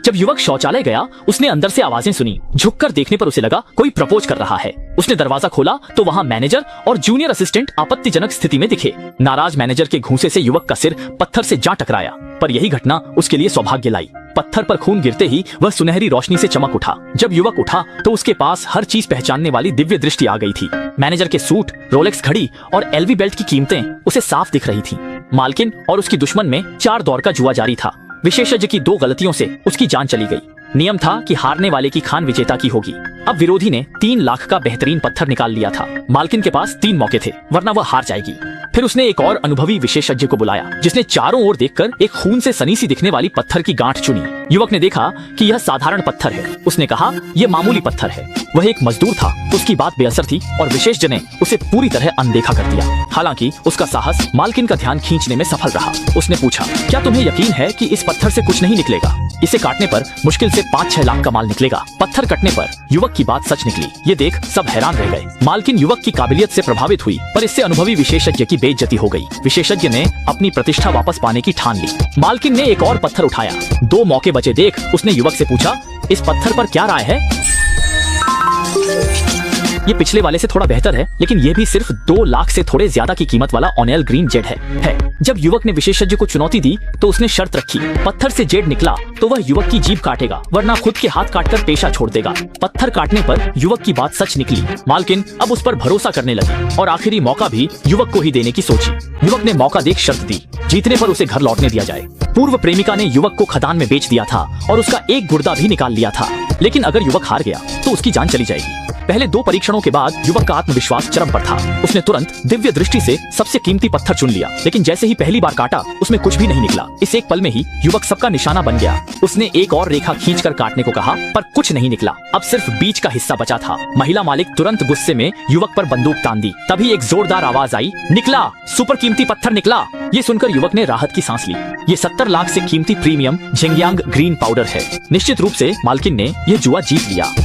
जब युवक शौचालय गया उसने अंदर से आवाजें सुनी। झुककर देखने पर उसे लगा कोई प्रपोज कर रहा है। उसने दरवाजा खोला तो वहाँ मैनेजर और जूनियर असिस्टेंट आपत्तिजनक स्थिति में दिखे। नाराज मैनेजर के घूंसे से युवक का सिर पत्थर से जा टकराया, पर यही घटना उसके लिए सौभाग्य लाई। पत्थर पर खून गिरते ही वह सुनहरी रोशनी से चमक उठा। जब युवक उठा तो उसके पास हर चीज पहचानने वाली दिव्य दृष्टि आ गई थी। मैनेजर के सूट, रोलेक्स घड़ी और एलवी बेल्ट की कीमतें उसे साफ दिख रही थीं। मालकिन और उसकी दुश्मन में 4 दौर का जुआ जारी था। विशेषज्ञ की 2 गलतियों से उसकी जान चली गई। नियम था कि हारने वाले की खान विजेता की होगी। अब विरोधी ने 3 लाख का बेहतरीन पत्थर निकाल लिया था। मालकिन के पास 3 मौके थे, वरना वह हार जाएगी। फिर उसने एक और अनुभवी विशेषज्ञ को बुलाया, जिसने चारों ओर देखकर एक खून से सनी सी दिखने वाली पत्थर की गांठ चुनी। युवक ने देखा कि यह साधारण पत्थर है। उसने कहा, यह मामूली पत्थर है। वह एक मजदूर था। उसकी बात बेअसर थी और विशेषज्ञ ने उसे पूरी तरह अनदेखा कर दिया। हालांकि उसका साहस मालकिन का ध्यान खींचने में सफल रहा। उसने पूछा, क्या तुम्हें यकीन है कि इस पत्थर से कुछ नहीं निकलेगा? इसे काटने पर मुश्किल से 5-6 लाख का माल निकलेगा। पत्थर कटने पर युवक की बात सच निकली। ये देख सब हैरान रह गए। मालकिन युवक की काबिलियत से प्रभावित हुई, पर इससे अनुभवी विशेषज्ञ की बेइज्जती हो गई। विशेषज्ञ ने अपनी प्रतिष्ठा वापस पाने की ठान ली। मालकिन ने एक और पत्थर उठाया। 2 मौके बचे देख उसने युवक से पूछा, इस पत्थर पर क्या राय है? ये पिछले वाले से थोड़ा बेहतर है, लेकिन ये भी सिर्फ 2 लाख से थोड़े ज्यादा की कीमत वाला ऑनेल ग्रीन जेड है। जब युवक ने विशेषज्ञ को चुनौती दी तो उसने शर्त रखी, पत्थर से जेड निकला तो वह युवक की जीभ काटेगा, वरना खुद के हाथ काटकर पेशा छोड़ देगा। पत्थर काटने पर युवक की बात सच निकली। मालकिन अब उस पर भरोसा करने लगी और आखिरी मौका भी युवक को ही देने की सोची। युवक ने मौका देख शर्त दी, जीतने पर उसे घर लौटने दिया जाए। पूर्व प्रेमिका ने युवक को खदान में बेच दिया था और उसका एक गुर्दा भी निकाल लिया था, लेकिन अगर युवक हार गया तो उसकी जान चली जाएगी। पहले 2 परीक्षणों के बाद युवक का आत्मविश्वास चरम पर था। उसने तुरंत दिव्य दृष्टि से सबसे कीमती पत्थर चुन लिया, लेकिन जैसे ही पहली बार काटा उसमें कुछ भी नहीं निकला। इस एक पल में ही युवक सबका निशाना बन गया। उसने एक और रेखा खींचकर काटने को कहा, पर कुछ नहीं निकला। अब सिर्फ बीच का हिस्सा बचा था। महिला मालिक तुरंत गुस्से में युवक पर बंदूक तान दी। तभी एक जोरदार आवाज आई, निकला, सुपर कीमती पत्थर निकला। ये सुनकर युवक ने राहत की सांस ली। ये 70 लाख से कीमती प्रीमियम झेंगियांग ग्रीन पाउडर है। निश्चित रूप से मालकिन ने यह जुआ जीत लिया।